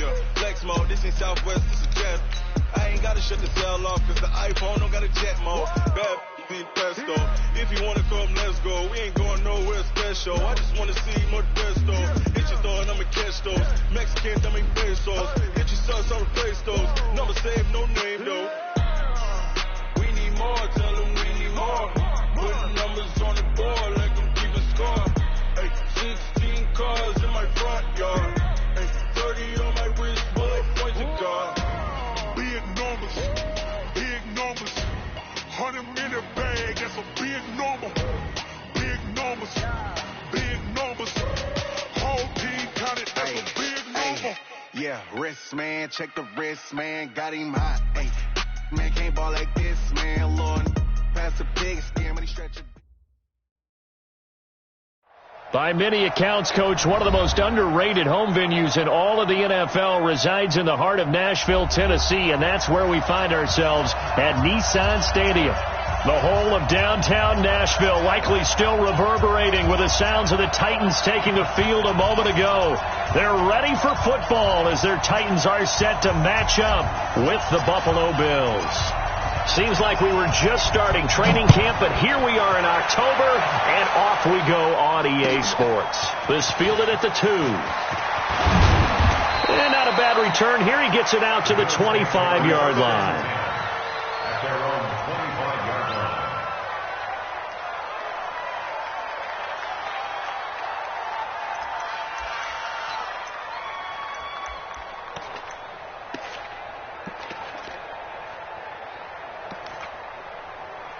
Yeah, flex mode, this ain't Southwest, this is jet. I ain't gotta shut the cell off, cause the iPhone don't got a jet mode. Bad need pesto. If you wanna come, let's go. We ain't going nowhere special. I just wanna see more pesto. Hit your throw and I'ma catch those. Mexicans, I make pesos. Hit your sons, I'll replace those. Number save, no name though. We need more, tell them we need more. Putting numbers on the board like I'm keeping score. Hey, 16 cars in my front yard. Hey, 30 on my wrist, bullet points to God. Big numbers, 100 in the bag, that's a big number. Big numbers, whole team counted, that's a big number. Yeah, wrist man, check the wrist man, got him hot. Hey, man can't ball like this, man. Lord, pass the big scam, and he stretch it. By many accounts, Coach, one of the most underrated home venues in all of the NFL resides in the heart of Nashville, Tennessee, and that's where we find ourselves at Nissan Stadium. The whole of downtown Nashville likely still reverberating with the sounds of the Titans taking the field a moment ago. They're ready for football as their Titans are set to match up with the Buffalo Bills. Seems like we were just starting training camp, but here we are in October, and off we go on EA Sports. This fielded at the 2. And not a bad return here. He gets it out to the 25-yard line.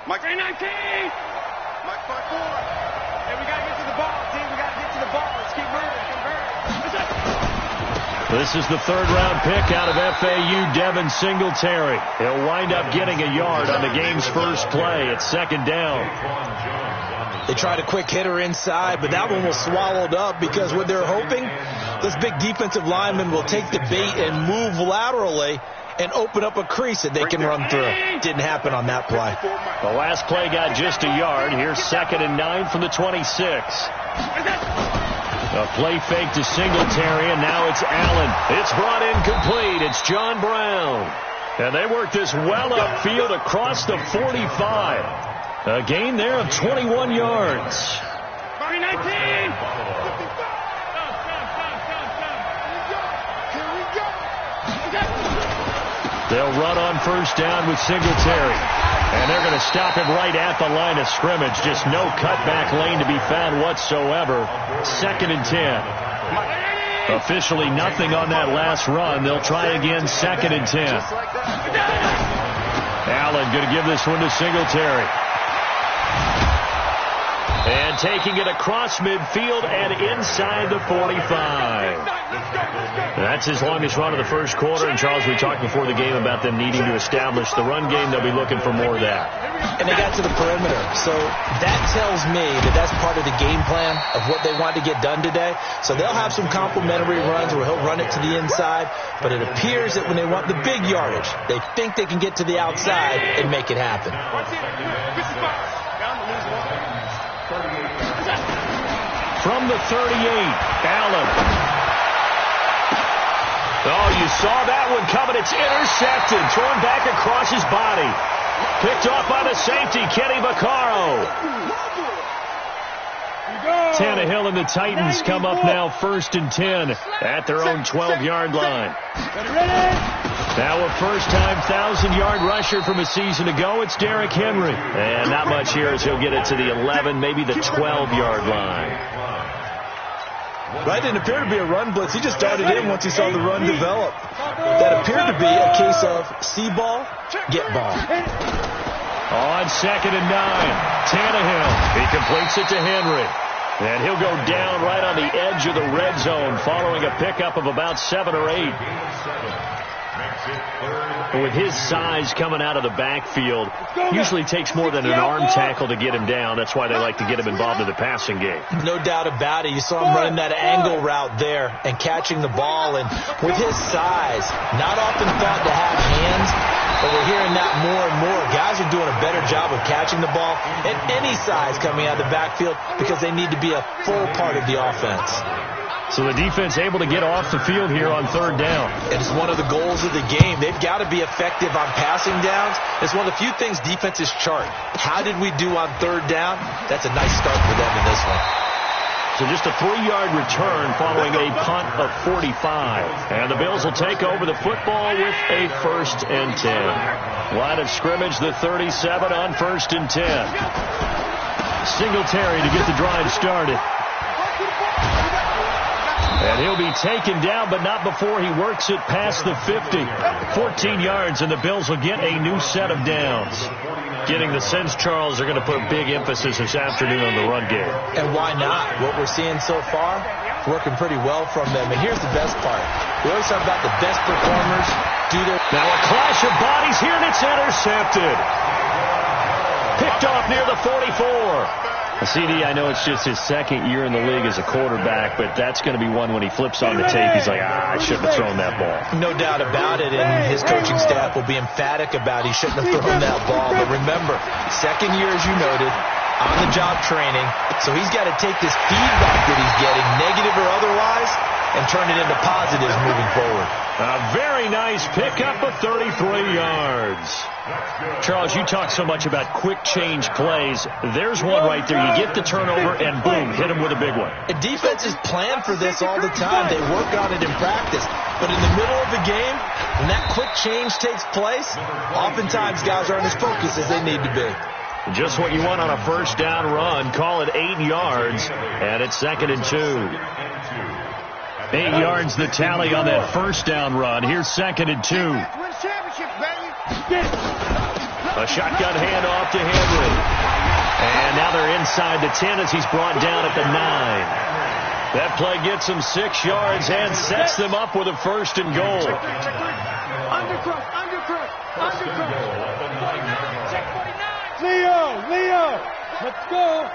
Mike 319! Mike 5-4. Hey, we gotta get to the ball, team. We gotta get to the ball. Let's keep moving. This is the third-round pick out of FAU, Devin Singletary. He'll wind up getting a yard on the game's first play. It's second down. They tried a quick hitter inside, but that one was swallowed up because what they're hoping, this big defensive lineman will take the bait and move laterally and open up a crease that they can run through. Didn't happen on that play. The last play got just a yard. Here's 2nd and 9 from the 26. A play fake to Singletary, and now it's Allen. It's brought in complete. It's John Brown. And they work this well upfield across the 45. A gain there of 21 yards. 19! They'll run on first down with Singletary. And they're going to stop him right at the line of scrimmage. Just no cutback lane to be found whatsoever. 2nd and 10. Officially nothing on that last run. They'll try again, 2nd and 10. Allen going to give this one to Singletary. And taking it across midfield and inside the 45. That's his longest run of the first quarter. And, Charles, we talked before the game about them needing to establish the run game. They'll be looking for more of that. And they got to the perimeter. So that tells me that that's part of the game plan of what they want to get done today. So they'll have some complementary runs where he'll run it to the inside. But it appears that when they want the big yardage, they think they can get to the outside and make it happen. From the 38, Allen. Oh, you saw that one coming. It's intercepted. Thrown back across his body. Picked off by the safety, Kenny Vaccaro. Tannehill and the Titans come up now 1st and 10 at their own 12-yard line. Now a first-time 1,000-yard rusher from a season ago. It's Derrick Henry. And not much here as he'll get it to the 11, maybe the 12-yard line. Right, didn't appear to be a run blitz. He just darted in once he saw the run develop. That appeared to be a case of see ball, get ball. On 2nd and 9, Tannehill. He completes it to Henry. And he'll go down right on the edge of the red zone following a pickup of about 7 or 8. With his size coming out of the backfield, usually takes more than an arm tackle to get him down. That's why they like to get him involved in the passing game. No doubt about it. You saw him running that angle route there and catching the ball. And with his size, not often thought to have hands, but we're hearing that more and more. Guys are doing a better job of catching the ball at any size coming out of the backfield because they need to be a full part of the offense. So the defense able to get off the field here on third down. And it's one of the goals of the game. They've got to be effective on passing downs. It's one of the few things defenses chart. How did we do on third down? That's a nice start for them in this one. So just a 3-yard return following a punt of 45. And the Bills will take over the football with a 1st and 10. Line of scrimmage, the 37 on 1st and 10. Singletary to get the drive started. And he'll be taken down, but not before he works it past the 50. 14 yards, and the Bills will get a new set of downs. Getting the sense, Charles, are going to put big emphasis this afternoon on the run game. And why not? What we're seeing so far, working pretty well from them. And here's the best part. We always talk about the best performers do their... Now a clash of bodies here, and it's intercepted. Picked off near the 44. CD, I know it's just his 2nd year in the league as a quarterback, but that's going to be one when he flips on the tape, he's like, I shouldn't have thrown that ball. No doubt about it, and his coaching staff will be emphatic about he shouldn't have thrown that ball. But remember, 2nd year, as you noted, on-the-job training, so he's got to take this feedback that he's getting, negative or otherwise, and turn it into positives moving forward. A very nice pickup of 33 yards. Charles, you talk so much about quick change plays. There's one right there. You get the turnover, and boom, hit him with a big one. And defenses plan for this all the time. They work on it in practice. But in the middle of the game, when that quick change takes place, oftentimes guys aren't as focused as they need to be. Just what you want on a 1st down run. Call it 8 yards, and it's 2nd and 2. 8 yards the tally on that 1st down run. Here's 2nd and 2. A shotgun handoff to Henry. And now they're inside the 10 as he's brought down at the 9. That play gets him 6 yards and sets them up with a 1st and goal. Leo, let's go.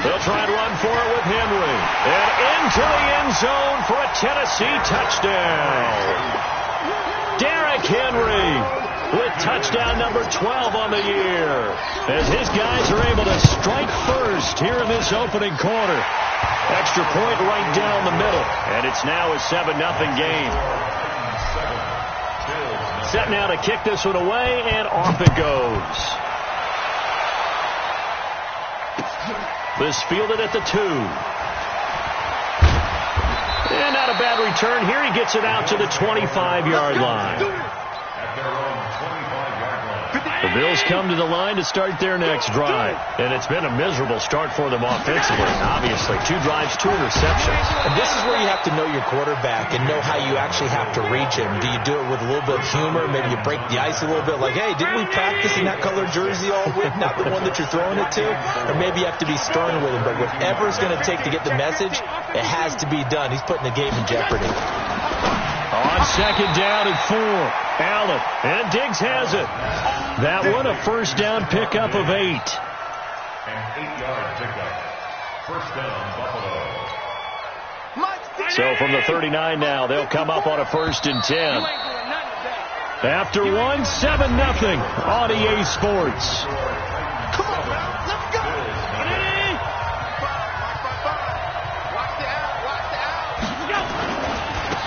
They'll try and run for it with Henry. And into the end zone for a Tennessee touchdown. Derrick Henry with touchdown number 12 on the year. As his guys are able to strike first here in this opening quarter. Extra point right down the middle. And it's now a 7-0 game. Set now to kick this one away, and off it goes. This fielded at the 2. And not a bad return here. He gets it out to the 25-yard line. The Bills come to the line to start their next drive. And it's been a miserable start for them offensively, obviously. 2 drives, 2 interceptions. And this is where you have to know your quarterback and know how you actually have to reach him. Do you do it with a little bit of humor? Maybe you break the ice a little bit, like, hey, didn't we practice in that colored jersey all week? Not the one that you're throwing it to? Or maybe you have to be stern with him. But whatever it's going to take to get the message, it has to be done. He's putting the game in jeopardy. On 2nd down and 4. Allen, and Diggs has it. That one, a 1st down pickup of 8. An 8-yard pickup. 1st down, Buffalo. So from the 39 now, they'll come up on a 1st and 10. After 1, 7-0 on EA Sports. Come on, man. Let's go.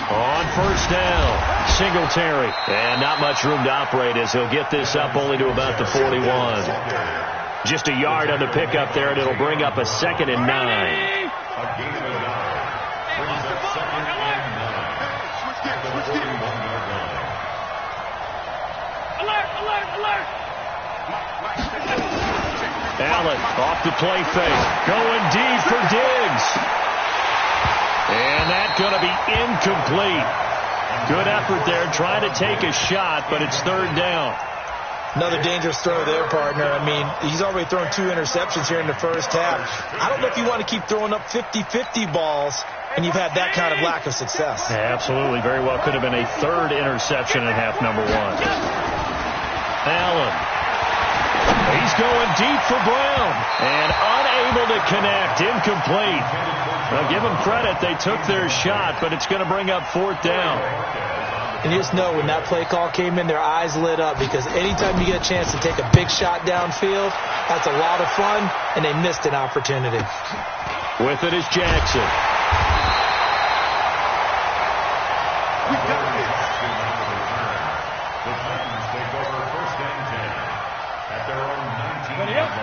On 1st down, Singletary. And not much room to operate as he'll get this up only to about the 41. Just a yard on the pickup there, and it'll bring up a 2nd and 9. A gain of 9. Brings up 2nd and 9. Switch gears. Alert. Allen off the play fake. Going deep for Diggs. And that's going to be incomplete. Good effort there, trying to take a shot, but it's 3rd down. Another dangerous throw there, partner. I mean, he's already thrown 2 interceptions here in the 1st half. I don't know if you want to keep throwing up 50-50 balls, and you've had that kind of lack of success. Yeah, absolutely. Very well could have been a 3rd interception in half number 1. Allen. He's going deep for Brown. And unable to connect. Incomplete. Well, give them credit. They took their shot, but it's going to bring up 4th down. And you just know when that play call came in, their eyes lit up, because anytime you get a chance to take a big shot downfield, that's a lot of fun, and they missed an opportunity. With it is Jackson.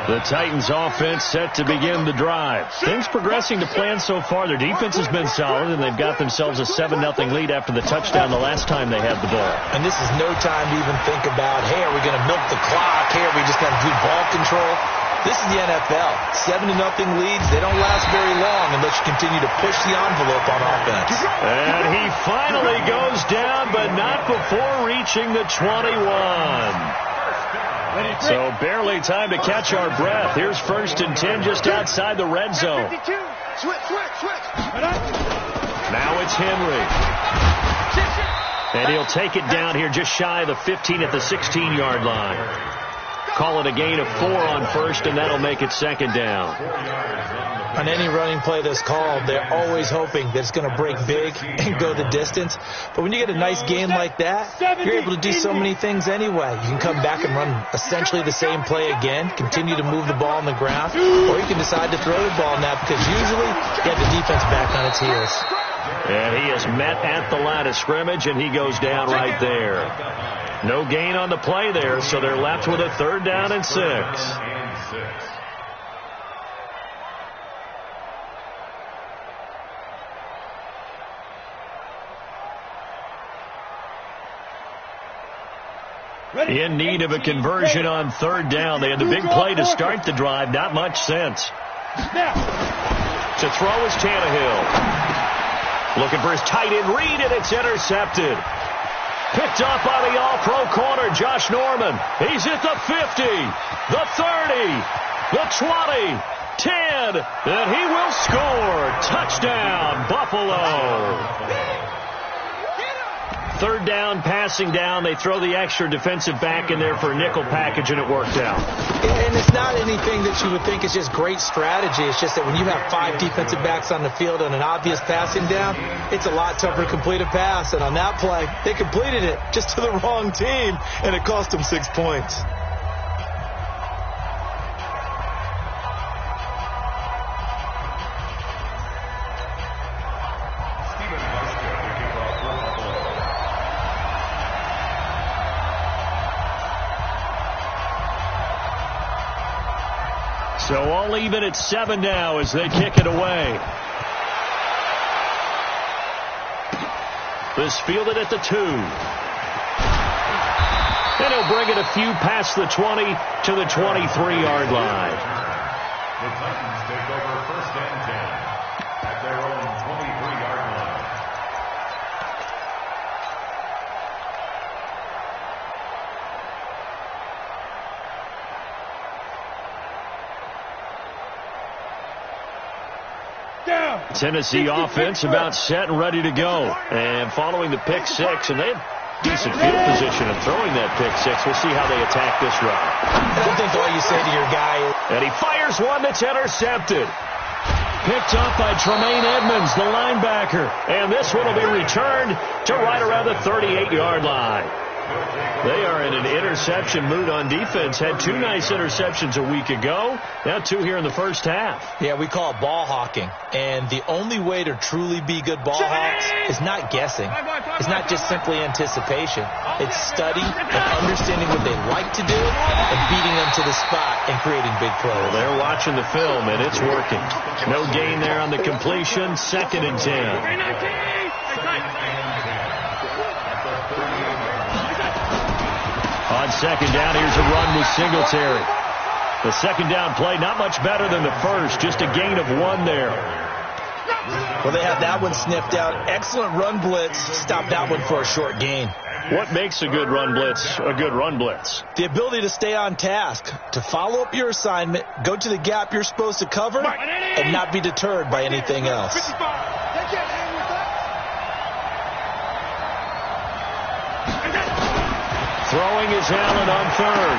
The Titans offense set to begin the drive. Things progressing to plan so far. Their defense has been solid, and they've got themselves a 7-0 lead after the touchdown the last time they had the ball. And this is no time to even think about, hey, are we going to milk the clock? Hey, are we just going to do ball control? This is the NFL. 7-0 leads, they don't last very long unless you continue to push the envelope on offense. And he finally goes down, but not before reaching the 21. So barely time to catch our breath. Here's 1st and 10 just outside the red zone. Now it's Henry. And he'll take it down here just shy of the 15 at the 16-yard line. Call it a gain of 4 on 1st, and that'll make it 2nd down. On any running play that's called, they're always hoping that it's going to break big and go the distance. But when you get a nice gain like that, you're able to do so many things anyway. You can come back and run essentially the same play again, continue to move the ball on the ground, or you can decide to throw the ball now because usually you have the defense back on its heels. And he is met at the line of scrimmage, and he goes down right there. No gain on the play there, so they're left with a 3rd down and 6. In need of a conversion on 3rd down. They had the big play to start the drive. Not much sense. To throw is Tannehill. Looking for his tight end read, and it's intercepted. Picked up by the all-pro corner, Josh Norman. He's at the 50, the 30, the 20, 10, and he will score. Touchdown, Buffalo. 3rd down, passing down. They throw the extra defensive back in there for a nickel package, and it worked out. And it's not anything that you would think is just great strategy. It's just that when you have 5 defensive backs on the field on an obvious passing down, it's a lot tougher to complete a pass. And on that play, they completed it just to the wrong team, and it cost them 6 points. So all even at 7 now as they kick it away. This fielded at the 2. And he'll bring it a few past the 20 to the 23-yard line. The Titans take over 1st and 10 at their own 23-yard line. Tennessee offense about set and ready to go. And following the pick 6, and they have decent field position of throwing that pick 6. We'll see how they attack this run. I don't think all you say to your guy is... And he fires one that's intercepted. Picked up by Tremaine Edmonds, the linebacker. And this one will be returned to right around the 38-yard line. They are in an interception mood on defense. Had 2 nice interceptions a week ago. Now 2 here in the first half. Yeah, we call it ball hawking. And the only way to truly be good ball hawks is not guessing. It's not just simply anticipation. It's study and understanding what they like to do and beating them to the spot and creating big plays. Well, they're watching the film, and it's working. No gain there on the completion. 2nd and 10. On 2nd down, here's a run with Singletary. The 2nd down play, not much better than the first, just a gain of 1 there. Well, they have that one sniffed out. Excellent run blitz. Stop that one for a short gain. What makes a good run blitz a good run blitz? The ability to stay on task, to follow up your assignment, go to the gap you're supposed to cover, and not be deterred by anything else. Throwing is Allen on 3rd.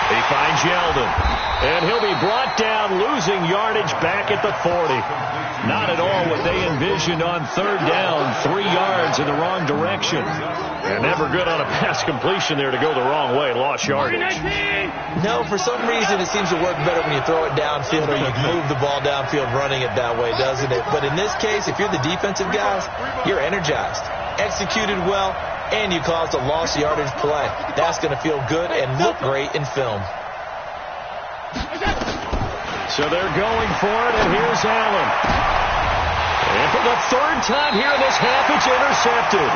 He finds Yeldon. And he'll be brought down, losing yardage back at the 40. Not at all what they envisioned on 3rd down. 3 yards in the wrong direction. And never good on a pass completion there to go the wrong way. Lost yardage. No, for some reason it seems to work better when you throw it downfield or you move the ball downfield running it that way, doesn't it? But in this case, if you're the defensive guys, you're energized, executed well, and you caused a lost yardage play. That's going to feel good and look great in film. So they're going for it, and here's Allen. And for the third time here in this half, it's intercepted.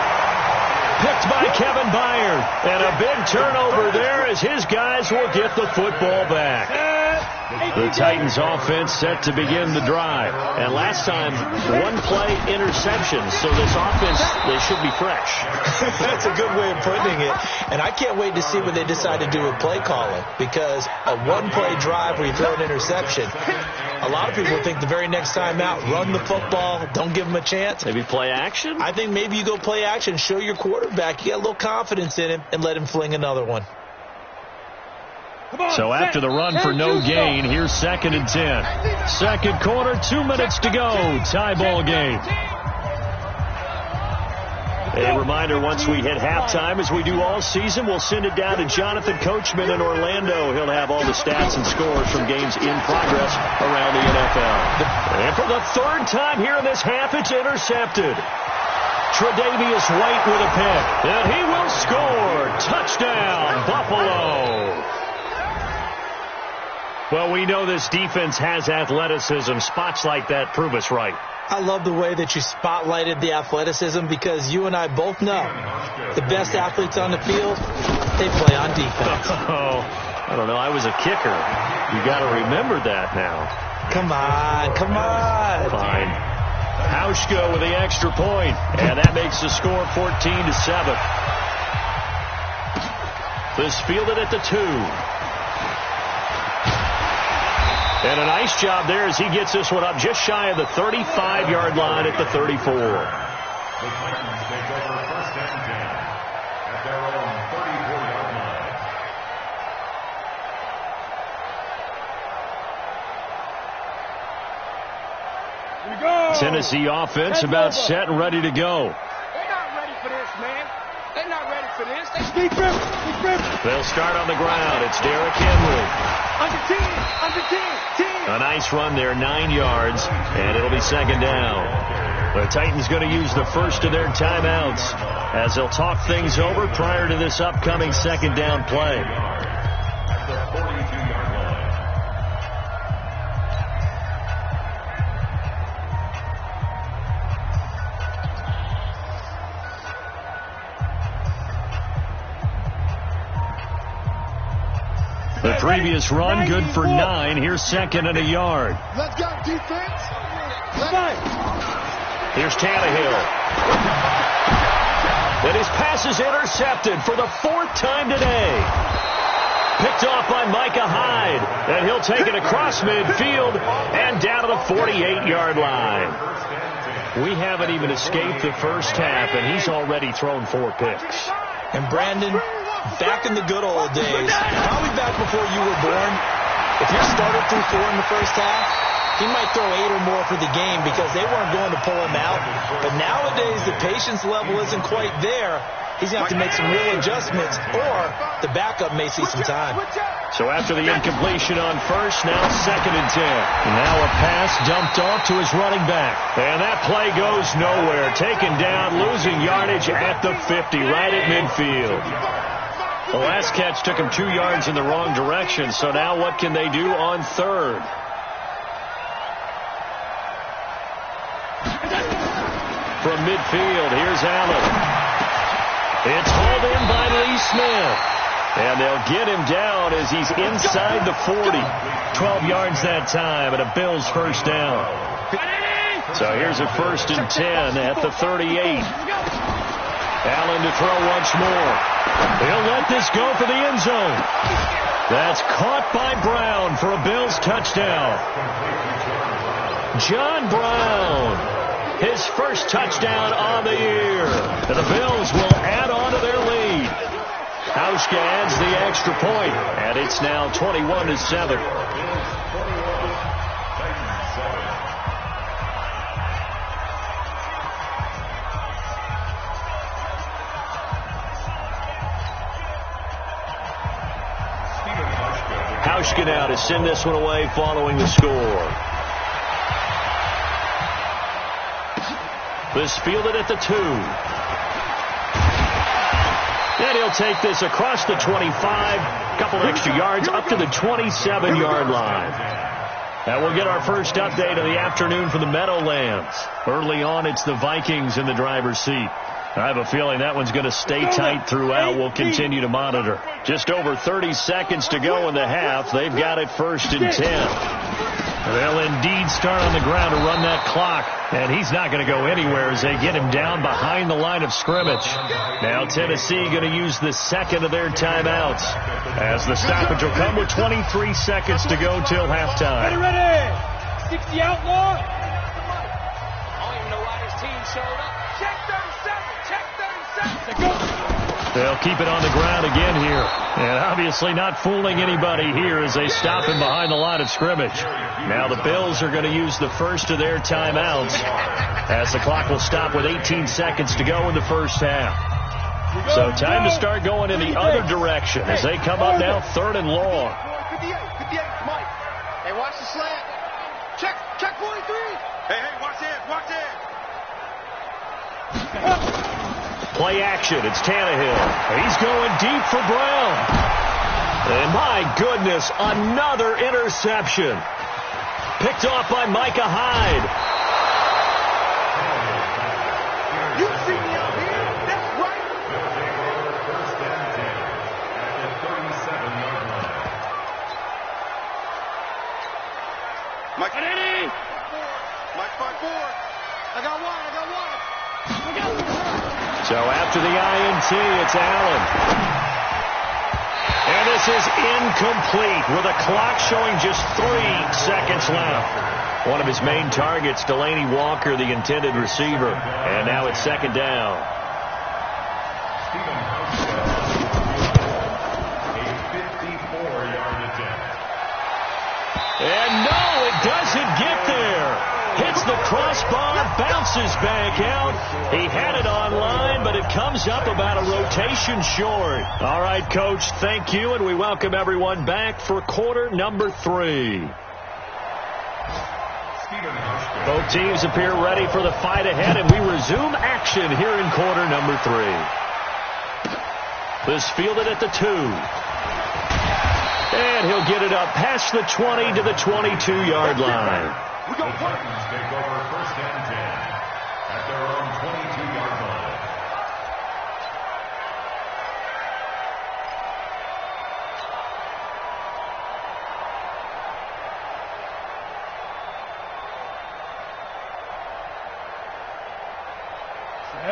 Picked by Kevin Byard. And a big turnover there as his guys will get the football back. The Titans offense set to begin the drive. And last time, one-play interception. So this offense, they should be fresh. That's a good way of putting it. And I can't wait to see what they decide to do with play calling. Because a one-play drive where you throw an interception, a lot of people think the very next time out, run the football, don't give them a chance. Maybe play action? I think maybe you go play action, show your quarterback you got a little confidence in him, and let him fling another one. So after the run for no gain, here's 2nd and 10. Second quarter, 2 minutes to go. Tie ball game. A reminder, once we hit halftime, as we do all season, we'll send it down to Jonathan Coachman in Orlando. He'll have all the stats and scores from games in progress around the NFL. And for the third time here in this half, it's intercepted. Tre'Davious White with a pick. And he will score. Touchdown, Buffalo. Well, we know this defense has athleticism. Spots like that prove us right. I love the way that you spotlighted the athleticism because you and I both know the best athletes on the field, they play on defense. Oh, I don't know. I was a kicker. You got to remember that now. Come on, come on. Fine. Hauschka with the extra point, and that makes the score 14-7. This fielded at the 2. And a nice job there as he gets this one up just shy of the 35-yard line at the 34. The Titans take over 1st and 10 at their own 34-yard line. Here we go. Tennessee offense about set and ready to go. They're not ready for this, man. They're not ready for this. Deep grip. They'll start on the ground. It's Derrick Henry. Under 10. A nice run there, 9 yards, and it'll be 2nd down. The Titans going to use the first of their timeouts as they'll talk things over prior to this upcoming 2nd down play. The 42-yard line. The previous run, good for 9. Here's 2nd and a yard. Let's go, defense. Let's Here's Tannehill. And his pass is intercepted for the 4th time today. Picked off by Micah Hyde. And he'll take it across midfield and down to the 48-yard line. We haven't even escaped the first half, and he's already thrown 4 picks. And Brandon, back in the good old days, probably back before you were born, if your starter threw 4 in the first half, he might throw 8 or more for the game because they weren't going to pull him out. But nowadays, the patience level isn't quite there. He's going to have to make some real adjustments, or the backup may see some time. So after the incompletion on first, now 2nd and 10. Now a pass dumped off to his running back. And that play goes nowhere. Taken down, losing yardage at the 50, right at midfield. The last catch took him 2 yards in the wrong direction, so now what can they do on 3rd? From midfield, here's Allen. It's hauled in by Lee Smith. And they'll get him down as he's inside the 40. 12 yards that time, and a Bills first down. So here's a 1st and 10 at the 38. Allen to throw once more. He'll let this go for the end zone. That's caught by Brown for a Bills touchdown. John Brown, his first touchdown on the year. And the Bills will add on to their lead. Hauschka adds the extra point, and it's now 21-7. Hauschka now to send this one away following the score. This fielded at the 2. And he'll take this across the 25, couple extra yards up to the 27-yard line. And we'll get our first update of the afternoon from the Meadowlands. Early on, it's the Vikings in the driver's seat. I have a feeling that one's going to stay tight throughout. We'll continue to monitor. Just over 30 seconds to go in the half. They've got it 1st and 10. They'll indeed start on the ground to run that clock. And he's not going to go anywhere as they get him down behind the line of scrimmage. Now Tennessee going to use the second of their timeouts, as the stoppage will come with 23 seconds to go till halftime. Ready. 60 outlaw. I don't even know why this team showed up. Check 37. Check 37. Go. They'll keep it on the ground again here. And obviously not fooling anybody here as they stop him behind the line of scrimmage. Now the Bills are going to use the first of their timeouts, as the clock will stop with 18 seconds to go in the first half. So time to start going in the other direction as they come up now 3rd and long. 58, Mike. Hey, watch the slant. Check 43. Hey, watch it. Play action. It's Tannehill. He's going deep for Brown. And my goodness, another interception. Picked off by Micah Hyde. You see me out here? That's right. First and 10 at the 37-yard line. Mike, Mike, 5-4. I got one. So after the INT, it's Allen. And this is incomplete with a clock showing just 3 seconds left. One of his main targets, Delaney Walker, the intended receiver. And now it's 2nd down. A 54-yard attempt. And no, it doesn't get there. Hits the crossbar, bounces back out. He had it online, but it comes up about a rotation short. All right, Coach, thank you, and we welcome everyone back for quarter number 3. Both teams appear ready for the fight ahead, and we resume action here in quarter number 3. This fielded at the 2. And he'll get it up past the 20 to the 22-yard line. The Titans take over 1st and 10 at their own 22-yard line.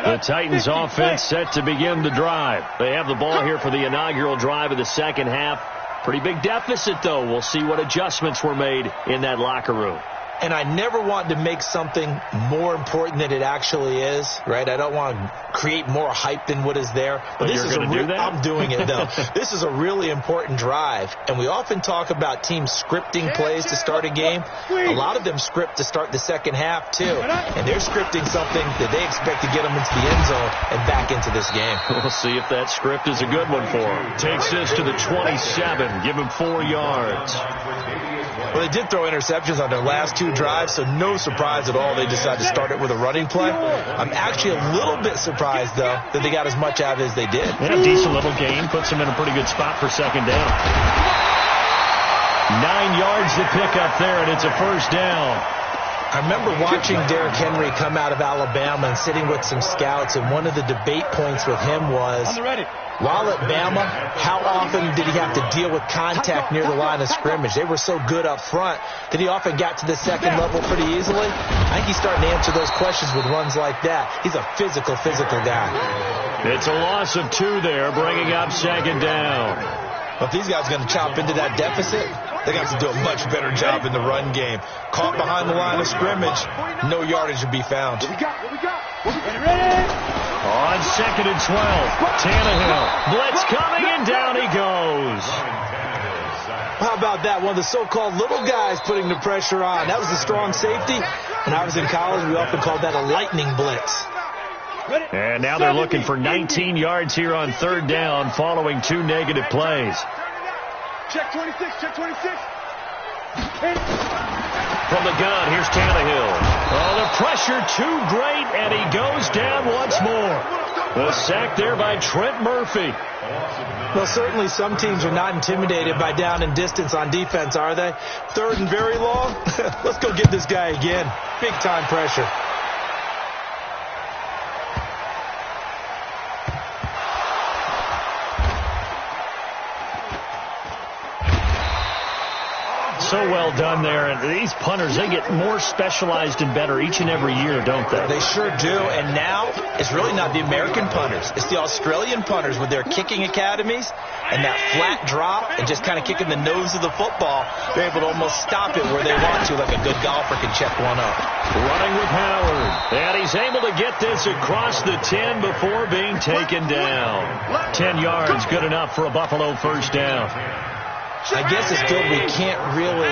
The Titans offense set to begin the drive. They have the ball here for the inaugural drive of the second half. Pretty big deficit, though. We'll see what adjustments were made in that locker room. And I never want to make something more important than it actually is, right? I don't want to create more hype than what is there. But this is I'm doing it, though. This is a really important drive. And we often talk about teams scripting plays to start a game. A lot of them script to start the second half, too. And they're scripting something that they expect to get them into the end zone and back into this game. We'll see if that script is a good one for them. Takes this to the 27. Give him 4 yards. Well, they did throw interceptions on their last 2 drives, so no surprise at all they decided to start it with a running play. I'm actually a little bit surprised, though, that they got as much out as they did. And a decent little gain puts them in a pretty good spot for 2nd down. 9 yards to pick up there, and it's a 1st down. I remember watching Derrick Henry come out of Alabama and sitting with some scouts, and one of the debate points with him was, while at Bama, how often did he have to deal with contact near the line of scrimmage? They were so good up front that he often got to the second level pretty easily. I think he's starting to answer those questions with runs like that. He's a physical guy. It's a loss of 2 there, bringing up 2nd down. But if these guys are going to chop into that deficit, they got to do a much better job in the run game. Caught behind the line of scrimmage, no yardage to be found. What we got? Ready? On 2nd and 12, Tannehill. Blitz coming, and down he goes. How about that? One of the so-called little guys putting the pressure on. That was a strong safety. When I was in college, we often called that a lightning blitz. And now they're looking for 19 yards here on 3rd down following 2 negative plays. Check 26. From the gun, here's Tannehill. Oh, the pressure too great, and he goes down once more. The sack there by Trent Murphy. Well, certainly some teams are not intimidated by down and distance on defense, are they? Third and very long? Let's go get this guy again. Big-time pressure. So well done there. And these punters, they get more specialized and better each and every year, don't they? They sure do. And now it's really not the American punters. It's the Australian punters with their kicking academies and that flat drop and just kind of kicking the nose of the football. They're able to almost stop it where they want to, like a good golfer can check one up. Running with Howard. And he's able to get this across the 10 before being taken down. 10 yards, good enough for a Buffalo first down. I guess it's good we can't really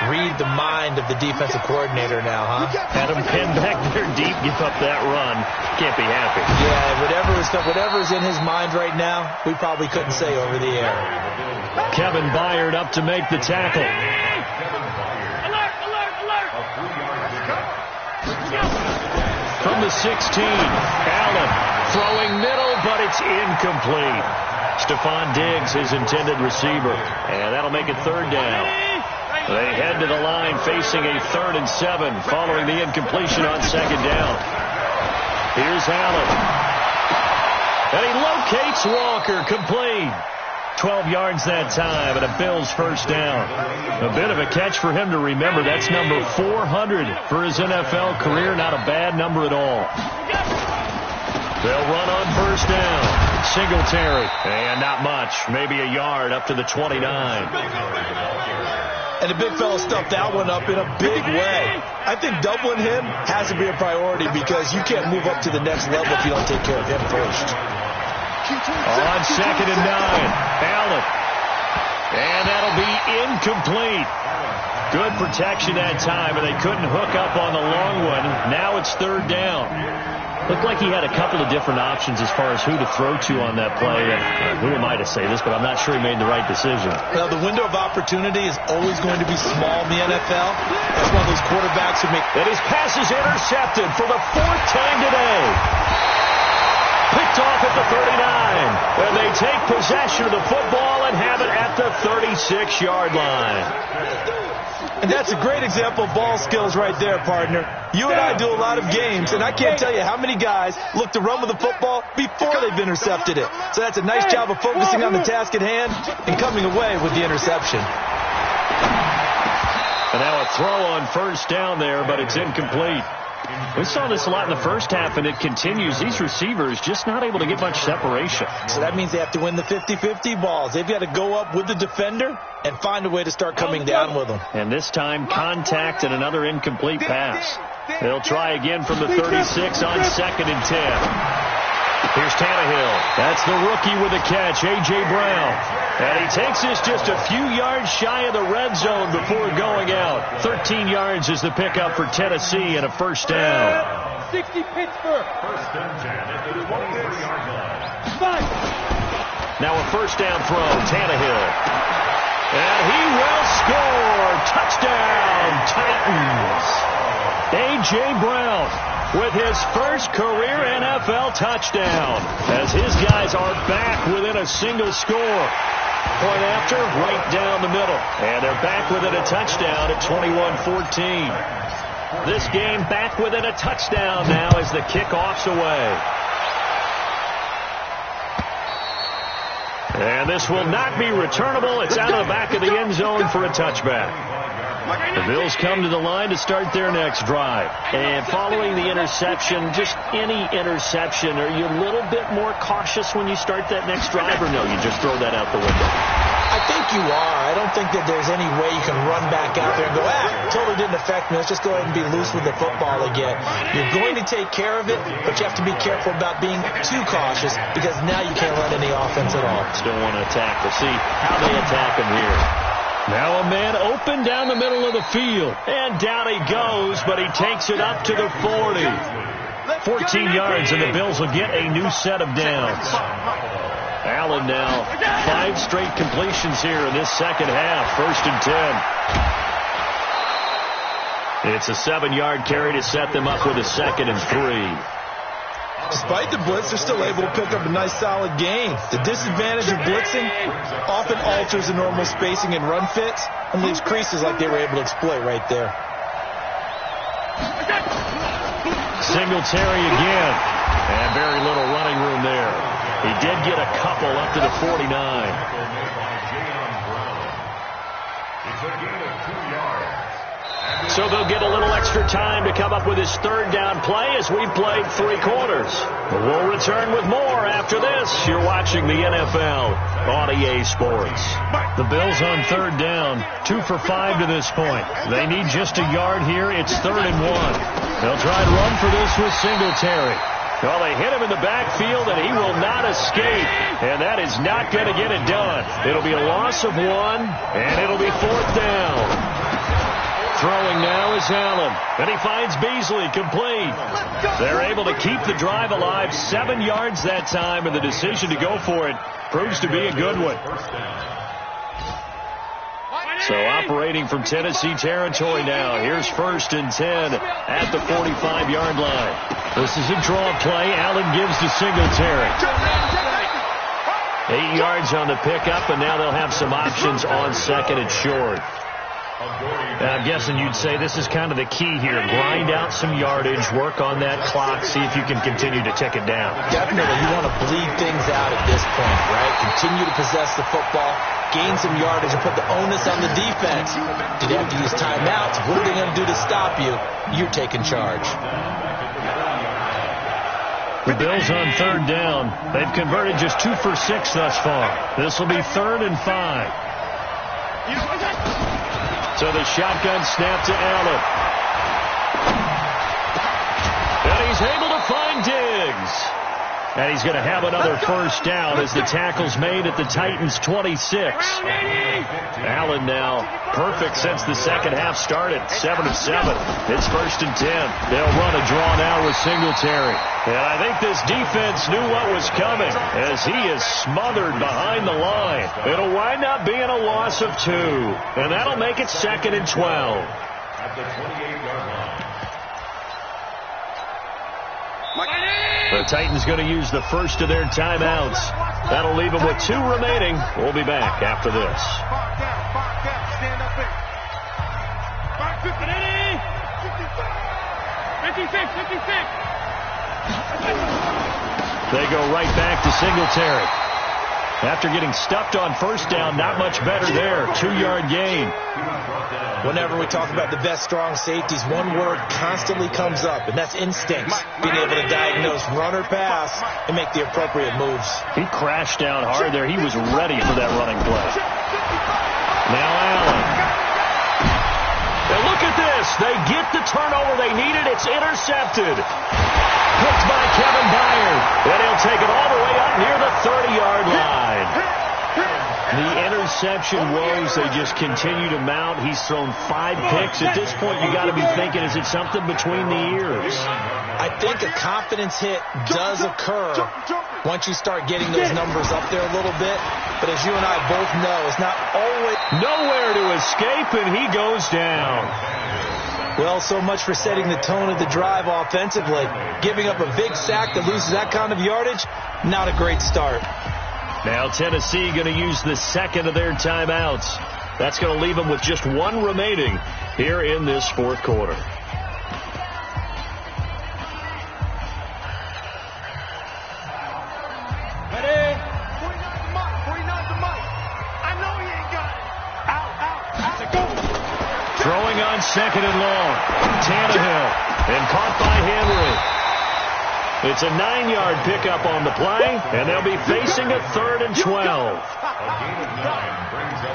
read the mind of the defensive coordinator now, huh? Had him pinned back there deep, give up that run. Can't be happy. Yeah, whatever's in his mind right now, we probably couldn't say over the air. Kevin Byard up to make the tackle. Alert, alert, alert! From the 16, Allen throwing middle, but it's incomplete. Stephon Diggs, his intended receiver. And that'll make it third down. They head to the line facing a 3rd and 7 following the incompletion on second down. Here's Allen. And he locates Walker, complete. 12 yards that time and a Bills first down. A bit of a catch for him to remember. That's number 400 for his NFL career. Not a bad number at all. They'll run on first down. Singletary. And not much. Maybe a yard up to the 29. And the big fella stuffed that one up in a big way. I think doubling him has to be a priority because you can't move up to the next level if you don't take care of him first. On 2nd and 9. Allen. And that'll be incomplete. Good protection that time, and they couldn't hook up on the long one. Now it's third down. Looked like he had a couple of different options as far as who to throw to on that play. And who am I to say this, but I'm not sure he made the right decision. Well, the window of opportunity is always going to be small in the NFL. That's one of those quarterbacks who make... And his pass is intercepted for the 4th time today. Picked off at the 39. And they take possession of the football and have it at the 36-yard line. And that's a great example of ball skills right there, partner. You and I do a lot of games, and I can't tell you how many guys look to run with the football before they've intercepted it. So that's a nice job of focusing on the task at hand and coming away with the interception. And now a throw on first down there, but it's incomplete. We saw this a lot in the first half, and it continues. These receivers just not able to get much separation. So that means they have to win the 50-50 balls. They've got to go up with the defender and find a way to start coming down with them. And this time, contact and another incomplete pass. They'll try again from the 36 on 2nd and 10. Here's Tannehill. That's the rookie with a catch, A.J. Brown. And he takes this just a few yards shy of the red zone before going out. 13 yards is the pickup for Tennessee and a first down. 60 Pittsburgh. First and 10 at the 23-yard line. 5. Now a first down throw, Tannehill. And he will score. Touchdown, Titans. A.J. Brown with his first career NFL touchdown as his guys are back within a single score. Point after, right down the middle. And they're back within a touchdown at 21-14. This game back within a touchdown now as the kickoff's away. And this will not be returnable. It's out of the back of the end zone for a touchback. The Bills come to the line to start their next drive. And following the interception, just any interception, are you a little bit more cautious when you start that next drive, or no, you just throw that out the window? I think you are. I don't think that there's any way you can run back out there and go, totally didn't affect me. Let's just go ahead and be loose with the football again. You're going to take care of it, but you have to be careful about being too cautious because now you can't run any offense at all. Still want to attack. We'll see how they attack him here. Now a man open down the middle of the field. And down he goes, but he takes it up to the 40. 14 yards, and the Bills will get a new set of downs. Allen now 5 straight completions here in this second half. 1st and 10. It's a 7-yard carry to set them up with a 2nd and 3. Despite the blitz, they're still able to pick up a nice solid gain. The disadvantage of blitzing often alters the normal spacing and run fits and leaves creases like they were able to exploit right there. Singletary again. And very little running room there. He did get a couple up to the 49. It's a gain of 2 yards. So they'll get a little extra time to come up with his third down play as we've played 3 quarters. We'll return with more after this. You're watching the NFL on EA Sports. The Bills on third down, 2 for 5 to this point. They need just a yard here. It's 3rd and 1. They'll try to run for this with Singletary. Well, they hit him in the backfield, and he will not escape. And that is not going to get it done. It'll be a loss of 1, and it'll be 4th down. Throwing now is Allen, and he finds Beasley complete. They're able to keep the drive alive, 7 yards that time, and the decision to go for it proves to be a good one. So operating from Tennessee territory now. Here's 1st and 10 at the 45-yard line. This is a draw play. Allen gives to Singletary. 8 yards on the pickup, and now they'll have some options on 2nd and short. I'm guessing you'd say this is kind of the key here. Grind out some yardage, work on that clock, see if you can continue to tick it down. Definitely, you want to bleed things out at this point, right? Continue to possess the football, gain some yardage, and put the onus on the defense. Did you have to use timeouts? What are they going to do to stop you? You're taking charge. The Bills on third down. They've converted just 2 for 6 thus far. This will be 3rd and 5. So the shotgun snap to Allen. And he's able to find Diggs. And he's going to have another first down as the tackle's made at the Titans' 26. Allen now perfect since the second half started. 7 of 7. It's 1st and 10. They'll run a draw now with Singletary. And I think this defense knew what was coming as he is smothered behind the line. It'll wind up being a loss of 2. And that'll make it 2nd and 12. At the 28-yard line. The Titans going to use the first of their timeouts. That'll leave them with 2 remaining. We'll be back after this. Stand up there. 56. They go right back to Singletary. After getting stuffed on first down, not much better there. 2-yard gain. Whenever we talk about the best strong safeties, one word constantly comes up, and that's instincts. Being able to diagnose run or pass and make the appropriate moves. He crashed down hard there. He was ready for that running play. Now Allen. And look at this. They get the turnover they needed. It's intercepted. Picked by Kevin Byard. And he'll take it all the way up near the 30-yard line. The interception woes, they just continue to mount. He's thrown 5 picks. At this point, you got to be thinking, is it something between the ears? I think a confidence hit does occur once you start getting those numbers up there a little bit. But as you and I both know, it's not always nowhere to escape, and he goes down. Well, so much for setting the tone of the drive offensively. Giving up a big sack that loses that kind of yardage, not a great start. Now Tennessee going to use the second of their timeouts. That's going to leave them with just 1 remaining here in this 4th quarter. Ready? 49 to Mike. I know he ain't got it. Out. Go. Throwing on 2nd and long. Tannehill. And caught by Henry. It's a 9-yard pickup on the play, and they'll be facing a 3rd and 12.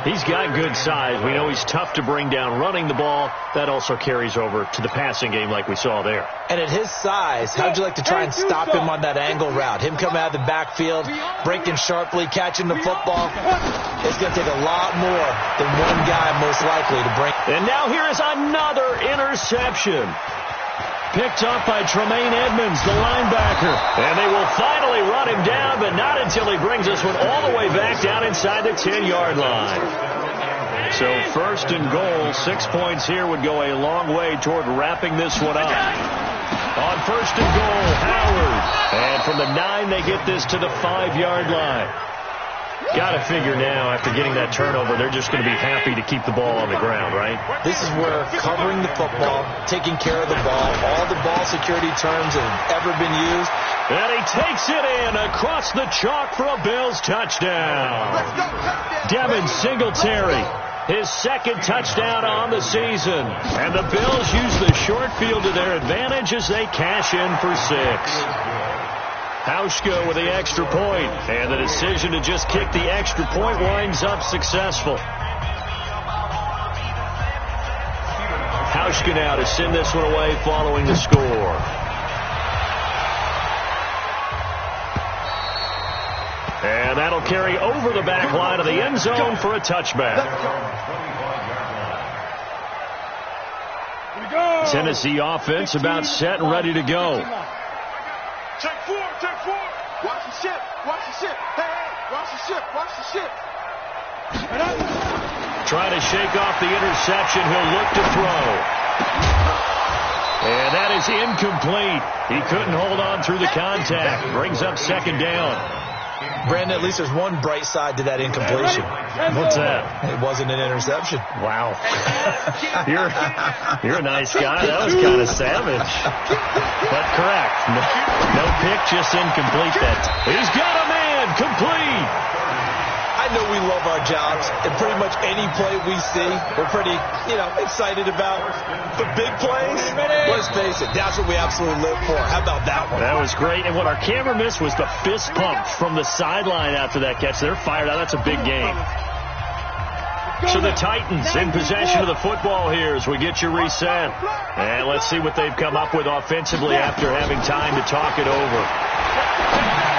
He's got good size. We know he's tough to bring down running the ball. That also carries over to the passing game like we saw there. And at his size, how'd you like to try and stop him on that angle route? Him coming out of the backfield, breaking sharply, catching the football. It's going to take a lot more than one guy most likely to bring. And now here is another interception. Picked up by Tremaine Edmonds, the linebacker. And they will finally run him down, but not until he brings this one all the way back down inside the 10-yard line. So 1st and goal, 6 points here would go a long way toward wrapping this one up. On first and goal, Howard. And from the 9, they get this to the 5-yard line. Got to figure now, after getting that turnover, they're just going to be happy to keep the ball on the ground, right? This is where covering the football, taking care of the ball, all the ball security terms that have ever been used. And he takes it in across the chalk for a Bills touchdown. Devin Singletary, his second touchdown on the season. And the Bills use the short field to their advantage as they cash in for 6. Hauschka with the extra point, and the decision to just kick the extra point winds up successful. Hauschka now to send this one away following the score. And that'll carry over the back line of the end zone for a touchback. Tennessee offense about set and ready to go. Check 4, check 4. Watch the ship, watch the ship. Hey, watch the ship, watch the ship. Trying to shake off the interception. He'll look to throw. And that is incomplete. He couldn't hold on through the contact. Brings up second down. Brandon, at least there's one bright side to that incompletion. What's that? It wasn't an interception. Wow. You're a nice guy. That was kind of savage. But correct. No pick, just incomplete that. He's got a man. Complete. I know we love our jobs, and pretty much any play we see, we're pretty, excited about. But big plays, let's face it, that's what we absolutely live for. How about that one? That was great. And what our camera missed was the fist pump from the sideline after that catch. They're fired out. That's a big game. So the Titans in possession of the football here as we get you reset. And let's see what they've come up with offensively after having time to talk it over.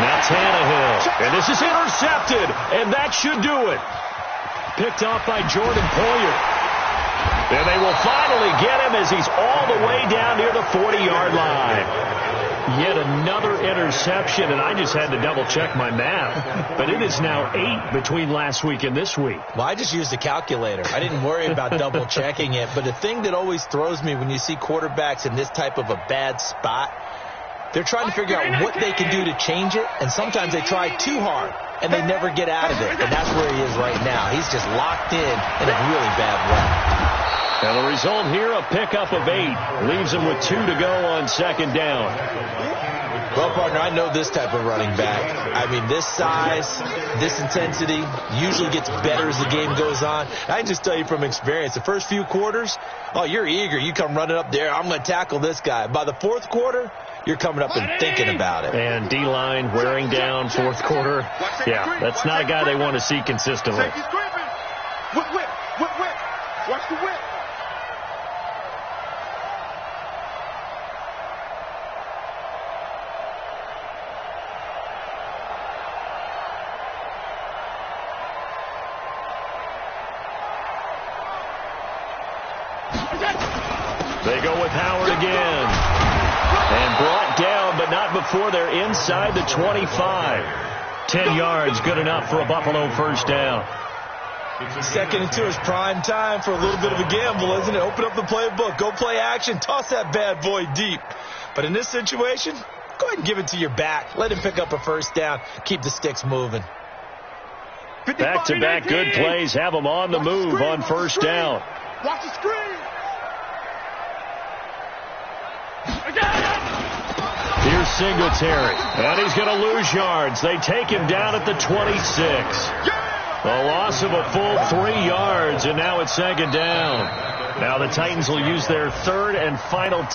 Now Tannehill. And this is intercepted. And that should do it. Picked off by Jordan Poyer. And they will finally get him as he's all the way down near the 40-yard line. Yet another interception, and I just had to double-check my math. But it is now 8 between last week and this week. Well, I just used a calculator. I didn't worry about double-checking it. But the thing that always throws me when you see quarterbacks in this type of a bad spot, they're trying to figure out what they can do to change it, and sometimes they try too hard, and they never get out of it. And that's where he is right now. He's just locked in a really bad way. And the result here, a pickup of 8. Leaves him with 2 to go on second down. Well, partner, I know this type of running back. I mean, this size, this intensity usually gets better as the game goes on. I can just tell you from experience, the first few quarters, you're eager. You come running up there, I'm going to tackle this guy. By the fourth quarter, you're coming up and thinking about it. And D-line wearing down fourth quarter. Yeah, that's not a guy they want to see consistently. Whip, whip, whip, whip. Watch the whip. They go with Howard again. And brought down, but not before they're inside the 25. 10 yards, good enough for a Buffalo first down. Second into his prime time for a little bit of a gamble, isn't it? Open up the playbook, go play action, toss that bad boy deep. But in this situation, go ahead and give it to your back. Let him pick up a first down. Keep the sticks moving. Back-to-back good plays have them on the move on first down. Watch the screen. Here's Singletary, and he's going to lose yards. They take him down at the 26. A loss of a full 3 yards, and now it's second down. Now the Titans will use their third and final